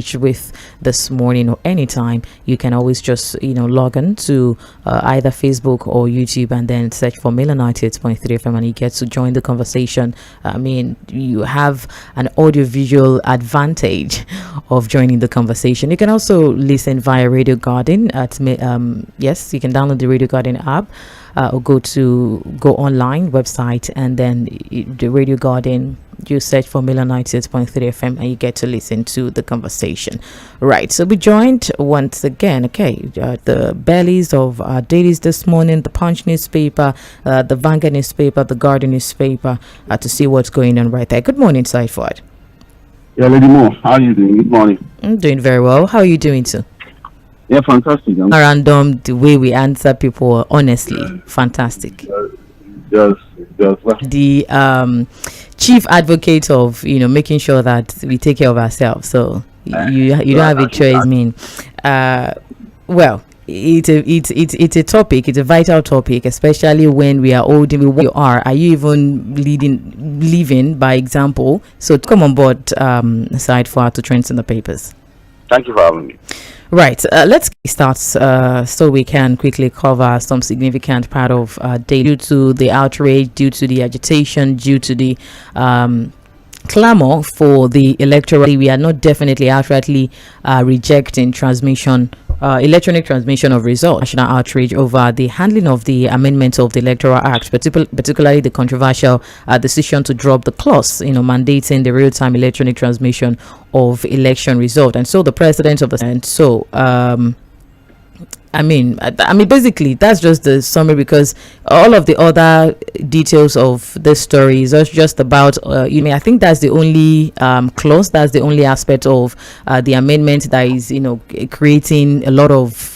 engage with this morning or anytime, you can always just log on to either Facebook or YouTube and then search for Mila 98.3 FM and you get to join the conversation. I mean, you have an audio visual advantage of joining the conversation. You can also listen via Radio Garden at yes, you can download the Radio Garden app or go online website and then the Radio Garden, you search for Mila 98.3 FM and you get to listen to the conversation. Right, so we joined once again, the bellies of our dailies this morning, the Punch newspaper, the Vanguard newspaper, the Guardian newspaper, to see what's going on right there. Good morning, Saiford. Yeah, Lady Mo, how are you doing? Good morning. I'm doing very well. How are you doing too? Yeah, fantastic. Random, the way we answer people, honestly, fantastic. Just the chief advocate of making sure that we take care of ourselves. So you don't have a choice. I mean, well, it's a topic. It's a vital topic, especially when we are old. Where you are you even living by example? So come on board, side for to trends in the papers. Thank you for having me. Right, let's start so we can quickly cover some significant part of day due to the outrage, due to the agitation, due to the clamor for the electoral. We are not definitely outrightly rejecting electronic transmission of results. National outrage over the handling of the amendments of the Electoral Act, particularly the controversial decision to drop the clause, mandating the real-time electronic transmission of election result. And so the president of the I mean, basically, that's just the summary, because all of the other details of this story is just about, I think that's the only clause, that's the only aspect of the amendment that is, creating a lot of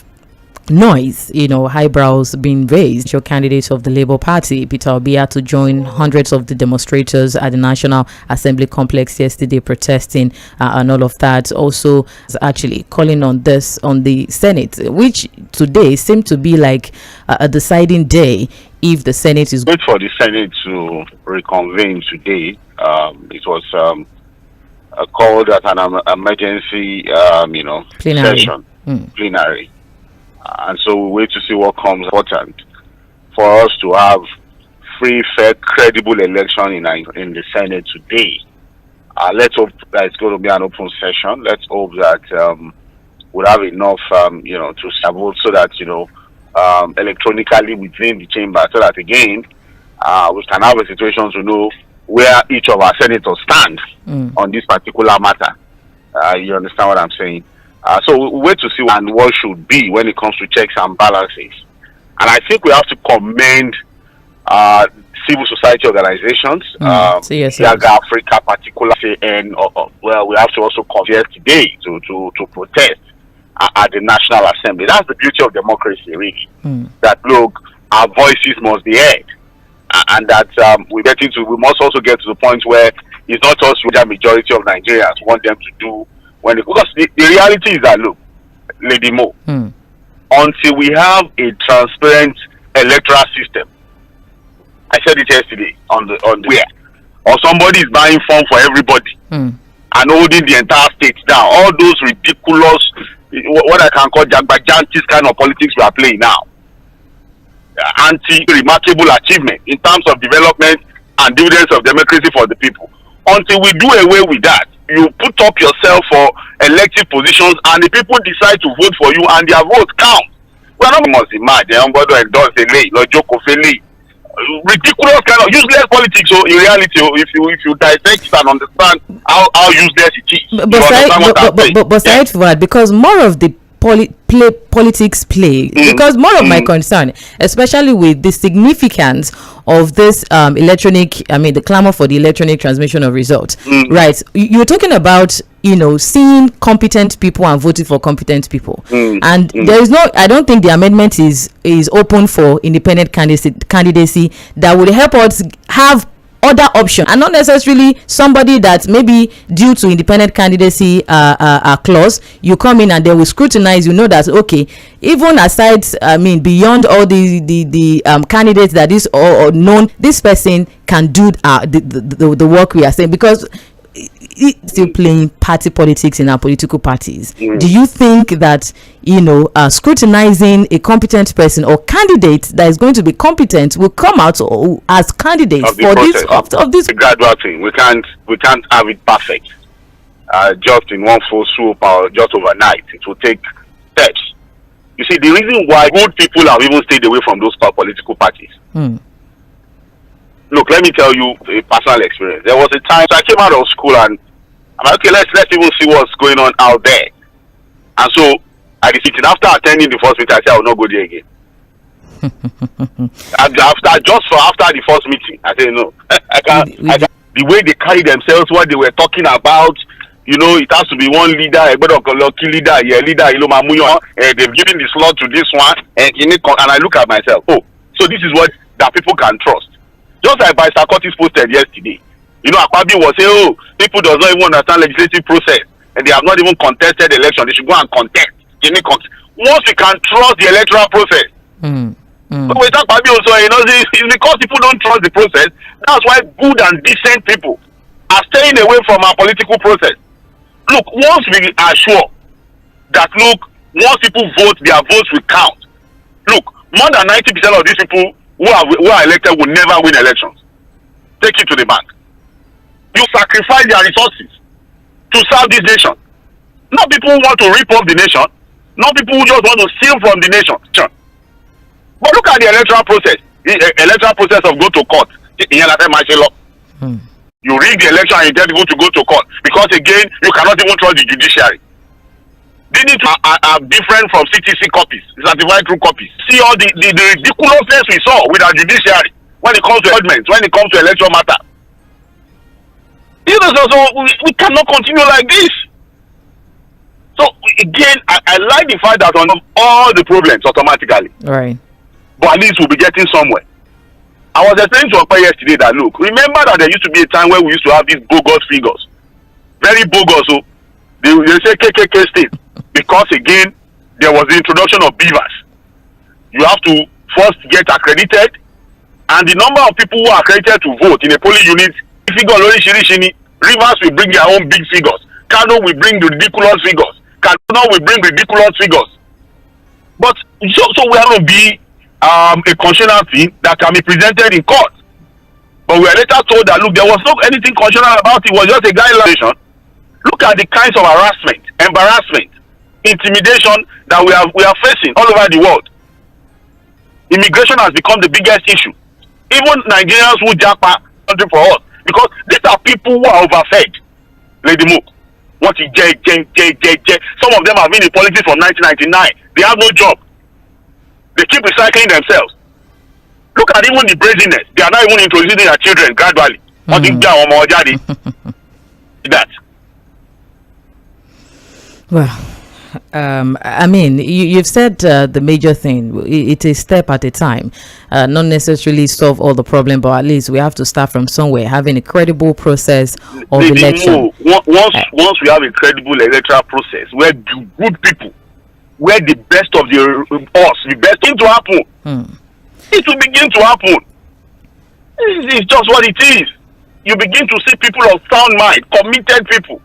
noise, eyebrows being raised. Your candidates of the Labour Party, Peter Obi, to join hundreds of the demonstrators at the National Assembly complex yesterday protesting and all of that. Also actually calling on the Senate, which today seemed to be like a deciding day if the Senate is good for the Senate to reconvene today. It was called as an emergency plenary session, plenary. And so we wait to see what comes. Important for us to have free, fair, credible election in the Senate today. Let's hope that it's going to be an open session. Let's hope that we'll have enough, to vote so that electronically within the chamber, so that again we can have a situation to know where each of our senators stand on this particular matter. You understand what I'm saying? So we wait to see what should be when it comes to checks and balances. And I think we have to commend civil society organizations, Yaga Africa particularly, and we have to also converge today to protest at the National Assembly. That's the beauty of democracy, really. That look, our voices must be heard, and that we must also get to the point where it's not just the majority of Nigerians want them to do. Because the reality is that, look, Lady Mo, until we have a transparent electoral system, I said it yesterday on the where, or somebody is buying form for everybody and holding the entire state down, all those ridiculous, what I can call jagbajantis kind of politics we are playing now, anti-remarkable achievement in terms of development and dividends of democracy for the people. Until we do away with that, you put up yourself for elective positions and the people decide to vote for you and their vote counts. We are not must imagine ridiculous kind of useless politics. So in reality, if you dissect it and understand how useless it is, but aside from that, because more of the politics play, because more of my concern, especially with the significance of this the clamor for the electronic transmission of results, right? You're talking about seeing competent people and voting for competent people, and there is I don't think the amendment is open for independent candidacy that would help us have other option, and not necessarily somebody that maybe due to independent candidacy clause, you come in and they will scrutinize, that okay, even aside beyond all the candidates that is known, this person can do the work we are saying, because still playing party politics in our political parties. Mm. Do you think that, scrutinizing a competent person or candidate that is going to be competent will come out as candidates for this of this gradual thing? We can't have it perfect just in one full swoop or just overnight. It will take steps. You see, the reason why good people have even stayed away from those political parties. Look, let me tell you a personal experience. There was a time I came out of school and I'm like, okay, let's even see what's going on out there. And so I decided after attending the first meeting, I said I will not go there again. after the first meeting, I said no. I can't. The way they carry themselves, what they were talking about, it has to be one leader, a better lucky leader, they've given the slot to this one, and I look at myself, so this is what that people can trust. Just like by Sarkozy's posted yesterday, Akpabio was saying, people does not even understand legislative process, and they have not even contested the election. They should go and contest. Once we can trust the electoral process, so with Akpabio also, it's because people don't trust the process. That's why good and decent people are staying away from our political process. Look, once we are sure that, once people vote, their votes will count. Look, more than 90% of these people who are elected will never win elections. Take it to the bank. You sacrifice their resources to serve this nation. Not people who want to rip off the nation. Not people who just want to steal from the nation. But look at the electoral process. The electoral process of go to court. You rig the election and you get people to go to court. Because again, you cannot even trust the judiciary. They need to are different from CTC copies, certified true copies. See all the ridiculousness we saw with our judiciary when it comes to judgments, when it comes to electoral matter. So we cannot continue like this. So again, I like the fact that on all the problems automatically. Right. But at least we'll be getting somewhere. I was explaining to Opa yesterday that look, remember that there used to be a time where we used to have these bogus figures. Very bogus. So they say KKK state. Because again, there was the introduction of beavers. You have to first get accredited, and the number of people who are accredited to vote in a polling unit, Rivers will bring their own big figures. Kano will bring the ridiculous figures. Kaduna will bring ridiculous figures. But so we have to be a constitutional thing that can be presented in court. But we are later told that look, there was not anything constitutional about it. It was just a guideline. Look at the kinds of harassment, embarrassment, intimidation that we are facing all over the world. Immigration has become the biggest issue. Even Nigerians who japa country for us, because these are people who are overfed. Lady Mook, what is J. Some of them have been in politics from 1999. They have no job. They keep recycling themselves. Look at even the brazenness. They are not even introducing their children gradually. That. Well, I mean, you've said the major thing. It's a step at a time. Not necessarily solve all the problem, but at least we have to start from somewhere. Having a credible process of election. Once we have a credible electoral process, where good people, where the best of the best thing to happen, it will begin to happen. It's just what it is. You begin to see people of sound mind, committed people.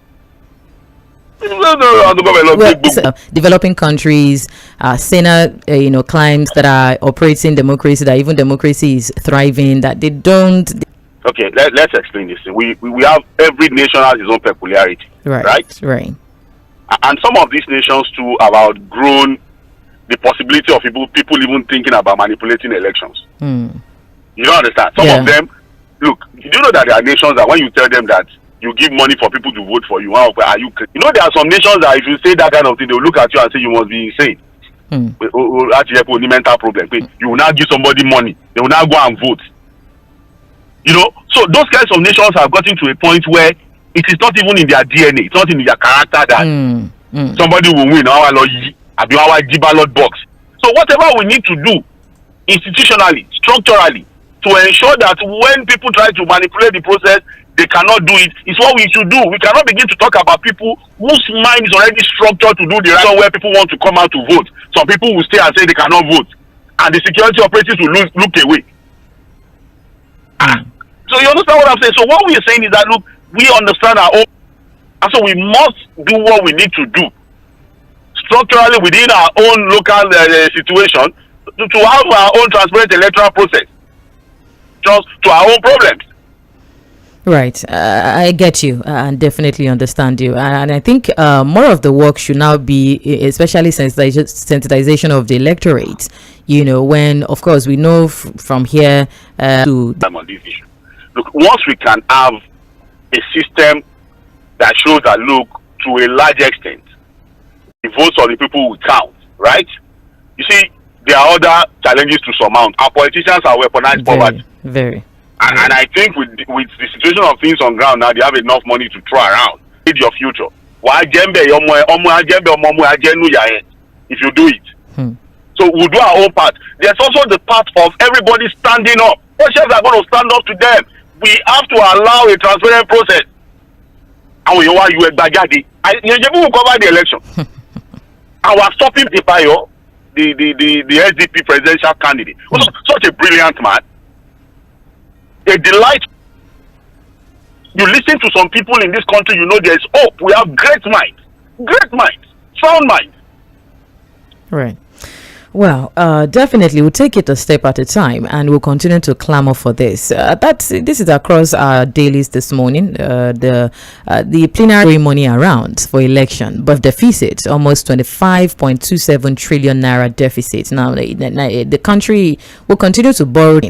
Developing countries, climes that are operating democracy, that even democracy is thriving, that they don't. Okay, let's explain this. We have, every nation has its own peculiarity, right? And some of these nations too have outgrown the possibility of people even thinking about manipulating elections. You don't understand? Some of them, look, you know that there are nations that when you tell them that you give money for people to vote for you, there are some nations that if you say that kind of thing, they will look at you and say you must be insane. Actually, have a mental problem. You will now give somebody money, they will now go and vote. So those kinds of nations have gotten to a point where it is not even in their DNA, it's not in their character that somebody will win our ballot box. So whatever we need to do institutionally, structurally, to ensure that when people try to manipulate the process, they cannot do it. It's what we should do. We cannot begin to talk about people whose mind is already structured to do the right where people want to come out to vote. Some people will stay and say they cannot vote, and the security operatives will look away. So you understand what I'm saying? So what we are saying is that look, we understand our own. And so we must do what we need to do structurally within our own local situation to have our own transparent electoral process just to our own problems. Right. I get you and definitely understand you. And I think more of the work should now be, especially sensitization of the electorate, you know, when, of course, we know from here to... On this issue. Look, once we can have a system that shows that, look, to a large extent, the votes of the people will count, right? You see, there are other challenges to surmount. Our politicians are weaponized poverty. Very. And I think with the situation of things on ground now, they have enough money to throw around. Lead your future. If you do it. So we'll do our own part. There's also the part of everybody standing up. Questions are going to stand up to them. We have to allow a transparent process. And we will cover the election. And we're stopping the SDP presidential candidate. Such a brilliant man. A delight. You listen to some people in this country, you know there's hope. We have great minds, sound minds. Right. Well, definitely we'll take it a step at a time, and we'll continue to clamor for this. This is across our dailies this morning. The plenary money around for election, but deficit almost 25.27 trillion naira deficit. Now, the country will continue to borrow.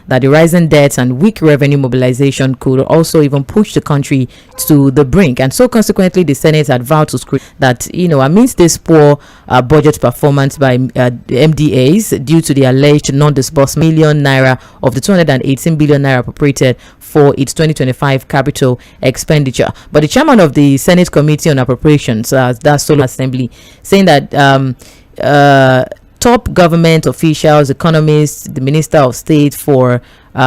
That the rising debts and weak revenue mobilization could also even push the country to the brink, and so consequently, the Senate had vowed to scrutinize that, you know, amidst this poor budget performance by MDAs due to the alleged non-disbursed million naira of the 218 billion naira appropriated for its 2025 capital expenditure. But the chairman of the Senate Committee on Appropriations, that Solo Assembly, saying that top government officials, economists, the Minister of State for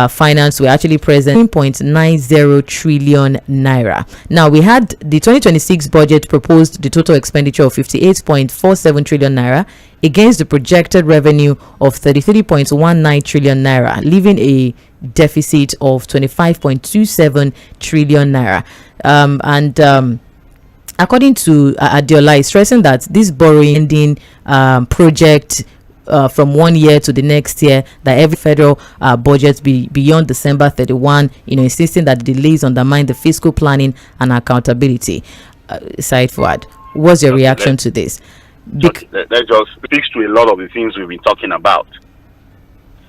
Finance were actually present. 3.90 trillion naira. Now, we had the 2026 budget proposed the total expenditure of 58.47 trillion naira against the projected revenue of 33.19 trillion naira, leaving a deficit of 25.27 trillion naira. According to Adiola, is stressing that this borrowing project from 1 year to the next year, that every federal budget be beyond December 31, you know, insisting that the delays undermine the fiscal planning and accountability. Said Fuad, what's your reaction to this? That just speaks to a lot of the things we've been talking about.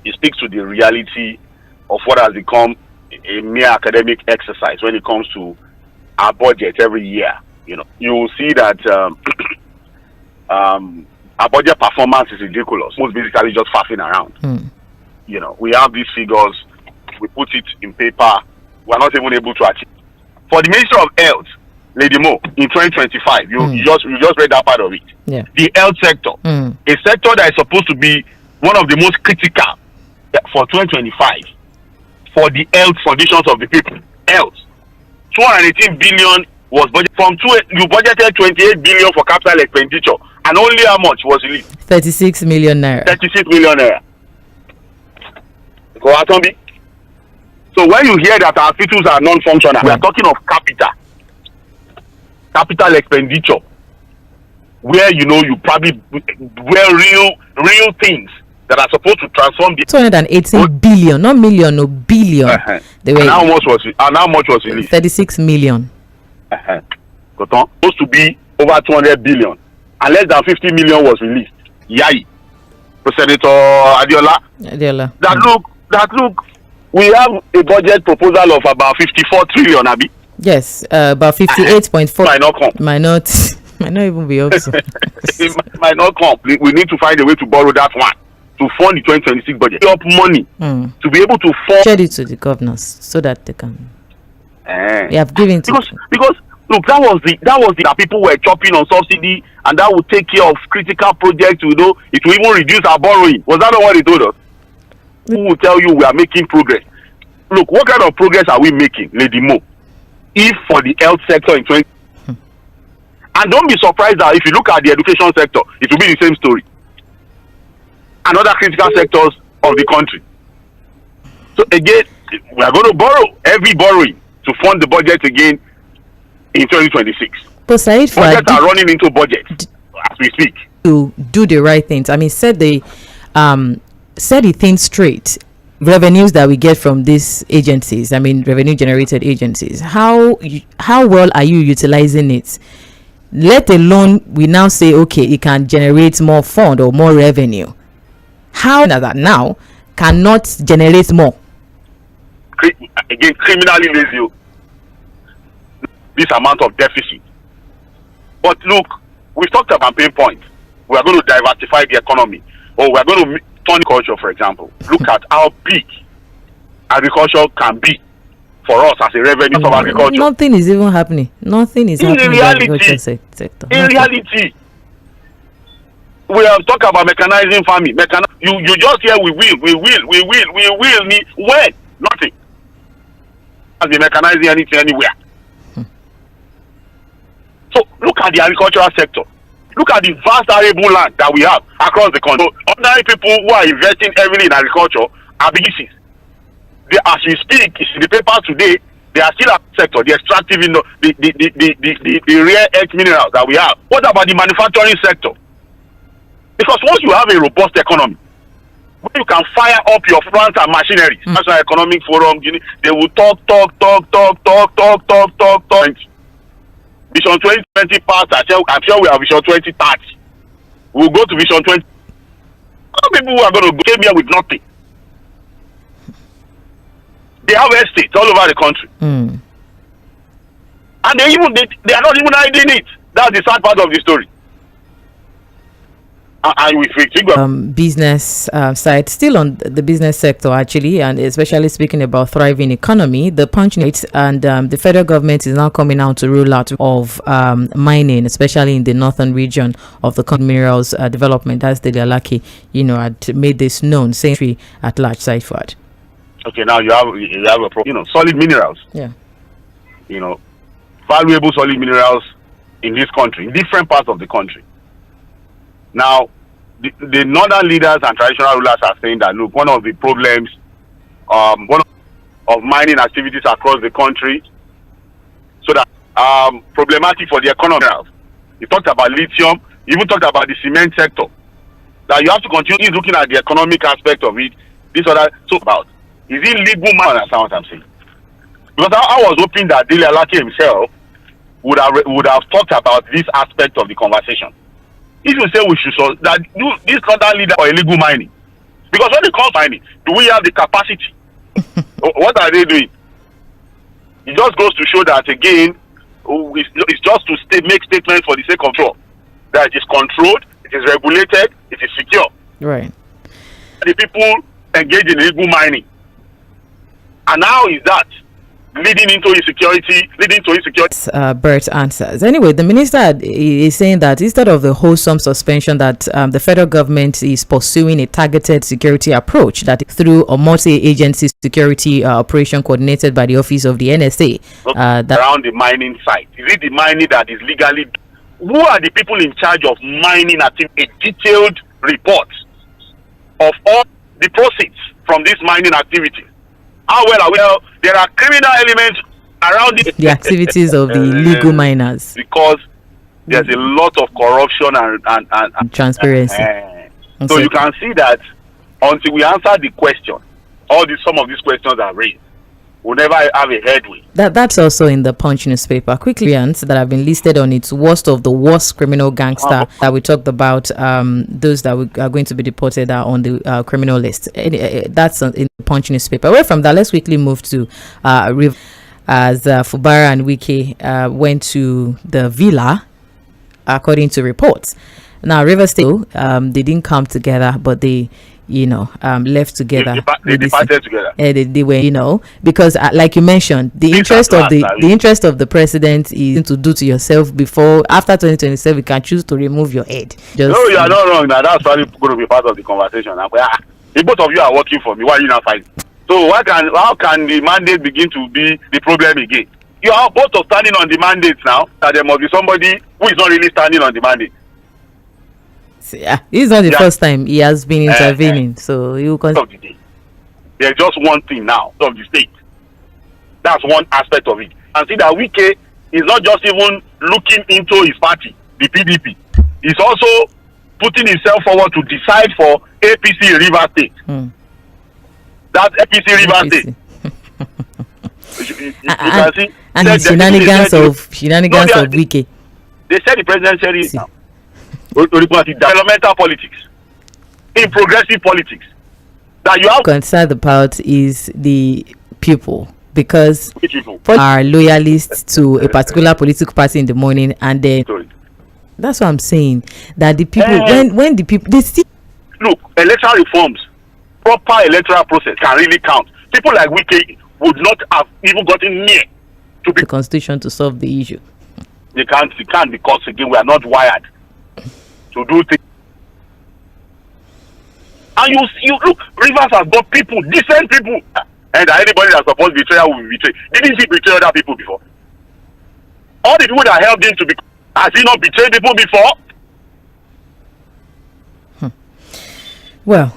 It speaks to the reality of what has become a mere academic exercise when it comes to our budget every year. You know, you will see that our budget performance is ridiculous. Most basically just faffing around. You know, we have these figures, we put it in paper, we're not even able to achieve. For the Minister of Health, Lady Mo, in 2025, you just read that part of it. Yeah. The health sector, a sector that is supposed to be one of the most critical for 2025 for the health conditions of the people. Health, 218 billion was budgeted you budgeted 28 billion for capital expenditure, and only how much was released? 36 million naira. 36 million naira. Go out on me. So when you hear that our hospitals are non-functional, we are talking of capital expenditure, where, you know, you probably where real things that are supposed to transform the 218 billion, not million, no billion. And how much was released? 36 million. Supposed to be over 200 billion, and less than 50 million was released. Yai, Senator Adiola. That look, we have a budget proposal of about 54 trillion, Abi. Yes, about 58.4. Might not even be up. It might not come. We need to find a way to borrow that one to fund the 2026 budget. Up money to be able to fund. Share it to the governors so that they can. We have given to because look, that was the that people were chopping on subsidy, and that would take care of critical projects. You know, it will even reduce our borrowing. Was that not what they told us? Who will tell you we are making progress? Look, what kind of progress are we making, Lady Mo? If for the health sector in 20, and don't be surprised that if you look at the education sector, it will be the same story. And other critical sectors of the country. So again, we are going to borrow, heavy borrowing, to fund the budget again in 2026. But Said, budgets are running into budget as we speak. To do the right things. I mean, set the things straight. Revenues that we get from these agencies, I mean, revenue generated agencies, how well are you utilizing it? Let alone we now say, okay, it can generate more fund or more revenue. How that now cannot generate more? Again, criminally lazy. This amount of deficit. But look, we've talked about pain point. We are going to diversify the economy, or we are going to turn culture, for example. Look at how big agriculture can be for us as a revenue of agriculture. Nothing is even happening. Nothing is happening in the agriculture sector. In reality, we have talked about mechanizing farming. You just hear we will. When? Nothing. Has been mechanizing anything anywhere. So look at the agricultural sector. Look at the vast arable land that we have across the country. So ordinary people who are investing heavily in agriculture are businesses. As we speak, it's in the paper today, they are still at the sector, the extractive, the rare earth minerals that we have. What about the manufacturing sector? Because once you have a robust economy, when you can fire up your plants and machineries, National Economic Forum, they will talk. Vision 2020 passed. I'm sure we have Vision 2030. We'll go to Vision 20. Some people who are going to came here with nothing. They have estates all over the country. And they are not even hiding it. That's the sad part of the story. Business side, still on the business sector actually, and especially speaking about thriving economy, the punch rate and the federal government is now coming out to rule out of mining, especially in the northern region of the minerals development. That's the Tʀᴇ, had made this known, saying at large side forward. Okay, now you have a problem. Solid minerals. Yeah. Valuable solid minerals in this country, in different parts of the country. Now, the northern leaders and traditional rulers are saying that, look, one of the problems of mining activities across the country, so that problematic for the economy. You talked about lithium, you even talked about the cement sector. That you have to continue looking at the economic aspect of it. Is it legal man? Understand what I'm saying? Because I was hoping that Tʀᴇ himself would have talked about this aspect of the conversation. If you say we should this northern leader for illegal mining, because when it comes to mining, do we have the capacity? What are they doing? It just goes to show that again, it's just to make statements for the sake of control. That it is controlled, it is regulated, it is secure. Right. The people engage in illegal mining, and how is that leading into insecurity? Bert answers. Anyway, the minister is saying that instead of the wholesome suspension, that the federal government is pursuing a targeted security approach that through a multi-agency security operation coordinated by the office of the NSA. Around the mining site. Is it the mining that is legally? Who are the people in charge of mining activity? A detailed report of all the proceeds from this mining activity. How well are we? There are criminal elements around the activities of the illegal miners, because there's a lot of corruption and transparency. So you can see that until we answer the question, some of these questions are raised, we'll never have a headway. That's also in the Punch newspaper. Quickly, that have been listed on its worst of the worst criminal gangster that we talked about. Those that are going to be deported are on the criminal list. That's in the Punch newspaper. Away from that, let's quickly move to as Fubara and Wike went to the villa, according to reports. Now, River State, they didn't come together, but they left together. They departed together. They were, because like you mentioned, the interest of the president is to do to yourself after 2027, you can choose to remove your head. No, you are not wrong. Now that's probably going to be part of the conversation. If both of you are working for me, why are you not fighting? So how can the mandate begin to be the problem again? You are both standing on the mandate now, that there must be somebody who is not really standing on the mandate. Yeah, it's not the first time he has been intervening, so you can. There's just one thing now of the state. That's one aspect of it. And see that Wike is not just even looking into his party, the PDP. He's also putting himself forward to decide for APC Rivers State. That's APC Rivers State. You can see. And the shenanigans of Wike. They said the president said it now. Developmental politics, in progressive politics, that you have concerned about is the people, because are loyalists to a particular political party in the morning, and then that's what I'm saying, that the people when the people they see, look, electoral reforms, proper electoral process can really count. People like Wike would not have even gotten near to the constitution to solve the issue. They can't because again we are not wired to do things. And you look, Rivers has got people, decent people, and anybody that supports betrayal will be betrayed. Didn't he betray other people before? All the people that helped him to be, has he not betrayed people before? Well,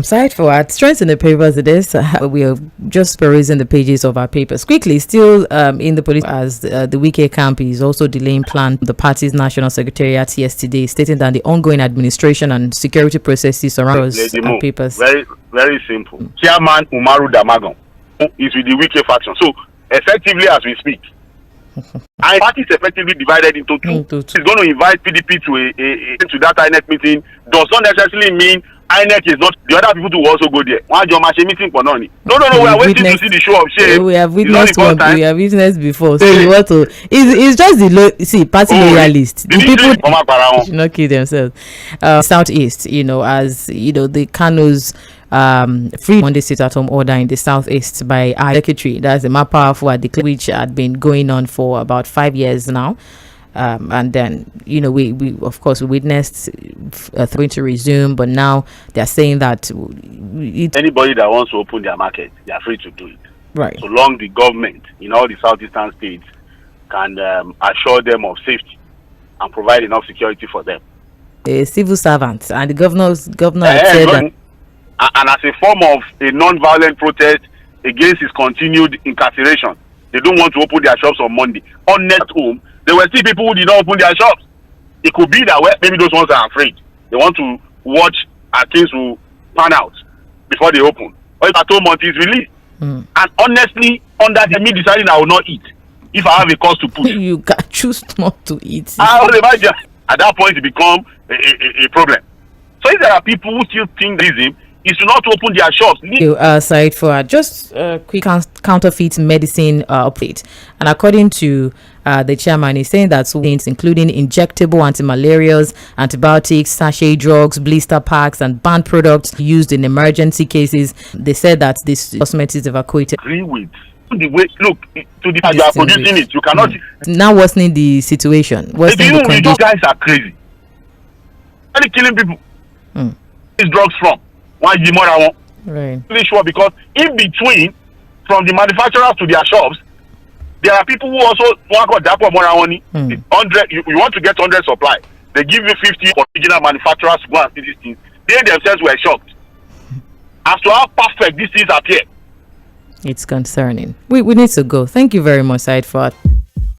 side forward, strength in the papers it is. We are just perusing the pages of our papers. Quickly, still in the police, as the Wike camp is also delaying plan the party's national secretariat yesterday, stating that the ongoing administration and security processes surround our papers. Very, very simple. Chairman Umaru Damagum is with the Wike faction. So, effectively, as we speak, our party is effectively divided into two. He's going to invite PDP to that INEC meeting. Does not necessarily mean INEC is not the other people to also go there. Meeting for none. No, we are waiting to see the show of shame. We have witnessed one. We have witnessed before. So you want to? It's just the party loyalists. The people should not kill themselves. Southeast, as the Kano's free Monday sit-at-home order in the southeast by our secretary. That's a more powerful declaration which had been going on for about 5 years now. And then we of course we witnessed going to resume, but now they're saying that anybody that wants to open their market, they are free to do it, right, so long the government in all the southeastern states can assure them of safety and provide enough security for them. A civil servant, and the governor said that, and as a form of a non-violent protest against his continued incarceration, they don't want to open their shops on Monday. On next home, there were still people who did not open their shops. It could be that maybe those ones are afraid. They want to watch things will pan out before they open. Or if at home until it's released. And honestly, on that, me deciding I will not eat if I have a cause to push. You can choose not to eat. I would imagine at that point it become a problem. So if there are people who still think reason is to not open their shops. Side for just a quick counterfeit medicine update, and according to the chairman, he's saying that things including injectable anti-malarials, antibiotics, sachet drugs, blister packs, and banned products used in emergency cases. They said that this cosmetics evacuated. Agree with the way look to the you are producing it. You cannot now worsening the situation. Worsening the condition. Those guys are crazy. Where are they killing people? These drugs from? Why you more than one? Right. Really sure, because in between, from the manufacturers to their shops, there are people who also want to got more than 100. You want to get 100 supply. They give you 50 original manufacturers to go and see these things. They themselves were shocked as to how perfect these things appear. It's concerning. We need to go. Thank you very much, Side for